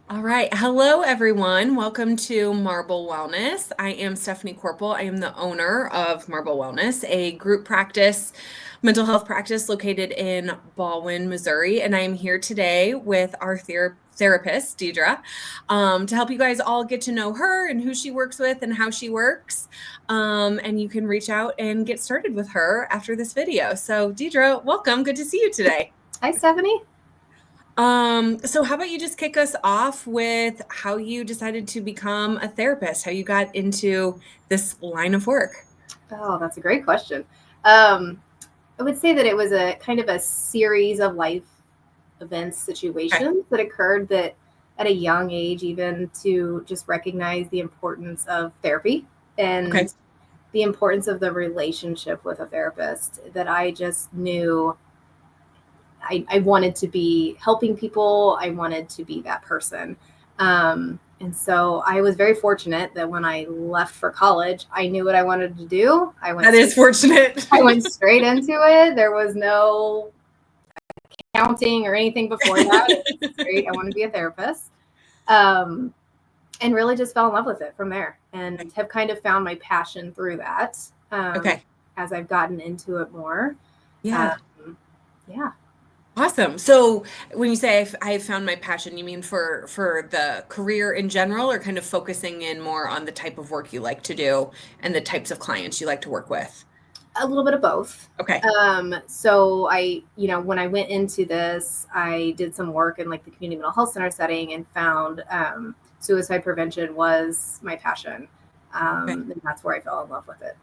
All right. Hello, everyone. Welcome to Marble Wellness. I am Stephanie Corporal. I am the owner of Marble Wellness, a group practice, mental health practice located in Baldwin, Missouri. And I am here today with our therapist, Deidre, to help you guys all get to know her and who she works with and how she works. And you can reach out and get started with her after this video. So, Deidre, welcome. Good to see you today. Hi, Stephanie. So how about you just kick us off with how you decided to become a therapist, how you got into this line of work? Oh, that's a great question. Um, I would say that it was a kind of a series of life events, Okay. situations that occurred that at a young age, even to just recognize the importance of therapy Okay. and the importance of the relationship with a therapist, that I just knew I wanted to be helping people. I wanted to be that person. And so I was very fortunate that when I left for college, I knew what I wanted to do. That is fortunate. I went straight into it. There was no counting or anything before that. It was straight. I want to be a therapist. Um, and really just fell in love with it from there and have kind of found my passion through that Okay. as I've gotten into it more. Yeah. Um, yeah. Awesome. So when you say I've found my passion, you mean for the career in general, or kind of focusing in more on the type of work you like to do and the types of clients you like to work with? A little bit of both. Okay. So when I went into this, I did some work in like the community mental health center setting and found suicide prevention was my passion. Okay. And that's where I fell in love with it.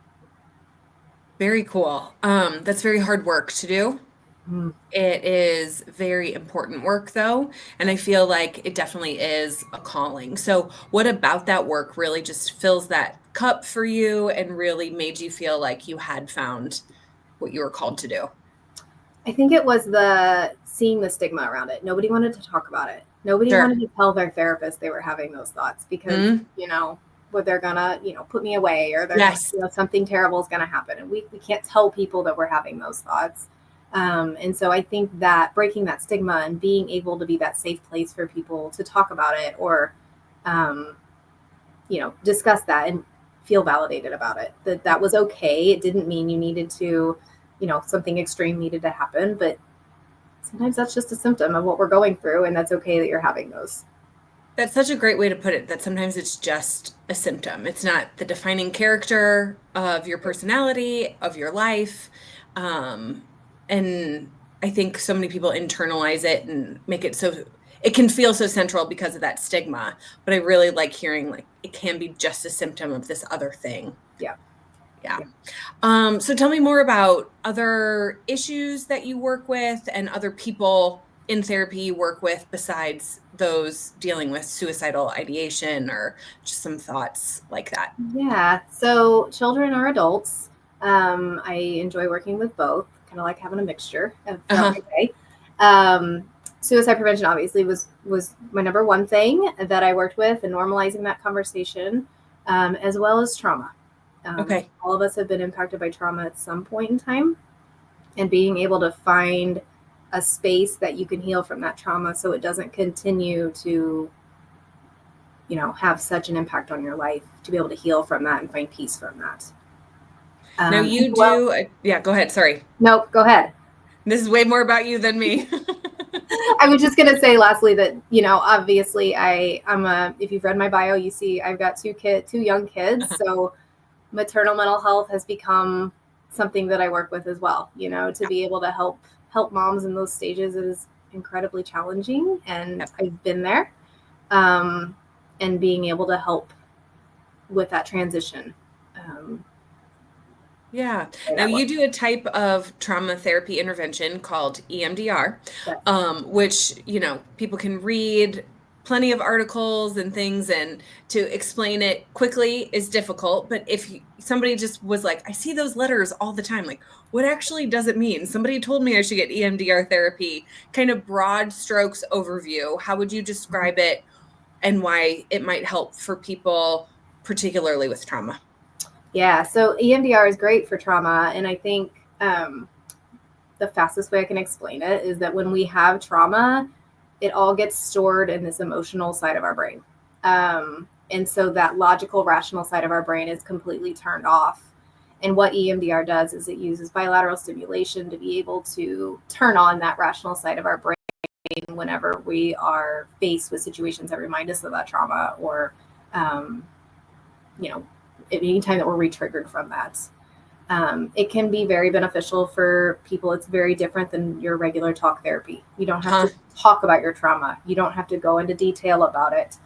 Very cool. That's very hard work to do. Mm. It is very important work, though, and I feel like it definitely is a calling. So, what about that work really just fills that cup for you and really made you feel like you had found what you were called to do? I think it was the seeing the stigma around it. Nobody wanted to talk about it. Nobody Sure. wanted to tell their therapist they were having those thoughts because, Mm, what they're gonna, put me away or they're gonna, yes, something terrible is gonna happen. And we can't tell people that we're having those thoughts. And so I think that breaking that stigma and being able to be that safe place for people to talk about it or, um, discuss that and feel validated about it, that was okay. It didn't mean you needed to, something extreme needed to happen, but sometimes that's just a symptom of what we're going through, and that's okay that you're having those. that's such a great way to put it, that sometimes it's just a symptom. It's not the defining character of your personality, of your life. Um, and I think so many people internalize it and make it so it can feel so central because of that stigma. But I really like hearing like it can be just a symptom of this other thing. Yeah. Yeah. Yeah. So tell me more about other issues that you work with and other people in therapy you work with besides those dealing with suicidal ideation or just some thoughts like that. Yeah. So children or adults, I enjoy working with both. Kind of like having a mixture throughout Uh-huh. my day. Um, Suicide prevention obviously was my number one thing that I worked with, and normalizing that conversation, as well as trauma. Okay. All of us have been impacted by trauma at some point in time, and being able to find a space that you can heal from that trauma so it doesn't continue to have such an impact on your life, to be able to heal from that and find peace from that. Now As you well, do, yeah, go ahead. Sorry. nope, go ahead. This is way more about you than me. I was just going to say lastly that, obviously I'm if you've read my bio, you see I've got two young kids. So maternal mental health has become something that I work with as well, to be able to help moms in those stages is incredibly challenging, and Yep. I've been there. Um, and being able to help with that transition. Um, Yeah. Now that work. you do a type of trauma therapy intervention called EMDR, Yes. which, people can read plenty of articles and things, and to explain it quickly is difficult. But if somebody just was like, I see those letters all the time, like, what actually does it mean? Somebody told me I should get EMDR therapy, kind of broad strokes overview. How would you describe it and why it might help for people, particularly with trauma? Yeah. So EMDR is great for trauma, and I think the fastest way I can explain it is that when we have trauma, it all gets stored in this emotional side of our brain. And so that logical, rational side of our brain is completely turned off. And what EMDR does is it uses bilateral stimulation to be able to turn on that rational side of our brain whenever we are faced with situations that remind us of that trauma, or, um, you know, at any time that we're re-triggered from that. It can be very beneficial for people. It's very different than your regular talk therapy. You don't have to talk about your trauma. You don't have to go into detail about it.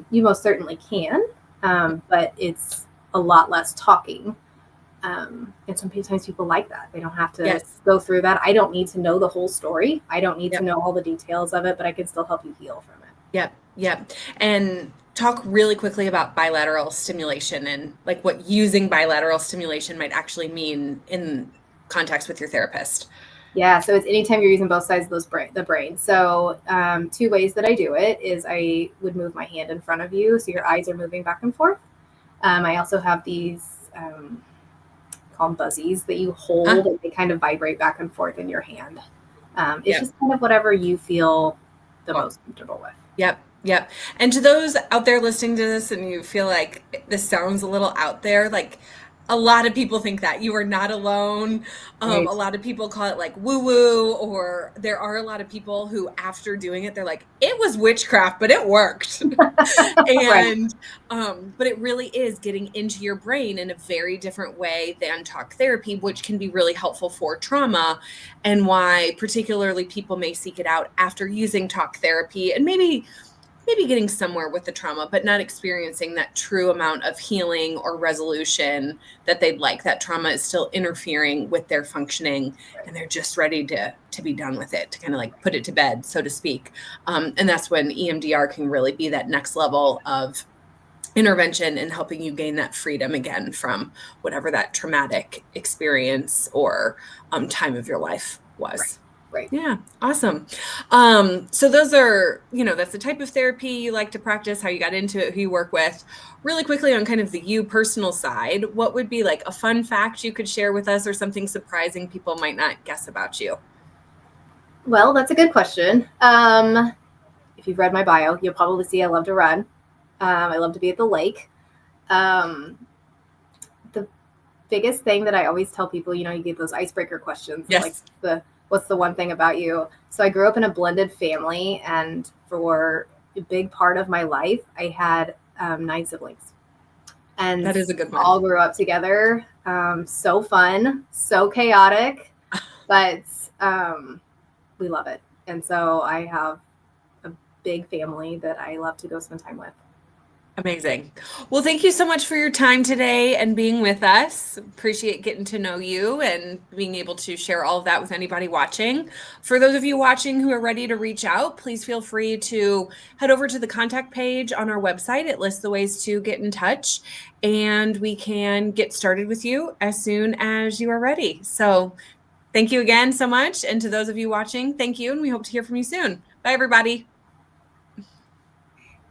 You most certainly can, but it's a lot less talking. And sometimes people like that. They don't have to go through that. I don't need to know the whole story. I don't need to know all the details of it, but I can still help you heal from it. Yep. And talk really quickly about bilateral stimulation and like what using bilateral stimulation might actually mean in context with your therapist. Yeah, so it's anytime you're using both sides of the brain. So 2 ways that I do it is I would move my hand in front of you, so your eyes are moving back and forth. I also have these called buzzies that you hold, and they kind of vibrate back and forth in your hand. It's just kind of whatever you feel the most comfortable with. Yep. And to those out there listening to this and you feel like this sounds a little out there, like a lot of people think that you are not alone. Right. A lot of people call it like woo woo, or there are a lot of people who after doing it, they're like, it was witchcraft, but it worked. And, but it really is getting into your brain in a very different way than talk therapy, which can be really helpful for trauma, and why particularly people may seek it out after using talk therapy and maybe getting somewhere with the trauma, but not experiencing that true amount of healing or resolution that they'd like. That trauma is still interfering with their functioning, and they're just ready to be done with it, to kind of like put it to bed, so to speak. And that's when EMDR can really be that next level of intervention in helping you gain that freedom again from whatever that traumatic experience or time of your life was. Right. Yeah. Awesome. So those are, that's the type of therapy you like to practice, how you got into it, who you work with. Really quickly on kind of the you personal side, what would be like a fun fact you could share with us or something surprising people might not guess about you? Well, that's a good question. If you've read my bio, you'll probably see I love to run. I love to be at the lake. The biggest thing that I always tell people, you get those icebreaker questions, like what's the one thing about you? So I grew up in a blended family, and for a big part of my life, I had 9 siblings. And that is a good one. All grew up together. So fun, so chaotic, but we love it. And so I have a big family that I love to go spend time with. Amazing. Well, thank you so much for your time today and being with us. Appreciate getting to know you and being able to share all of that with anybody watching. For those of you watching who are ready to reach out, please feel free to head over to the contact page on our website. It lists the ways to get in touch, and we can get started with you as soon as you are ready. So thank you again so much. And to those of you watching, thank you, and we hope to hear from you soon. Bye, everybody.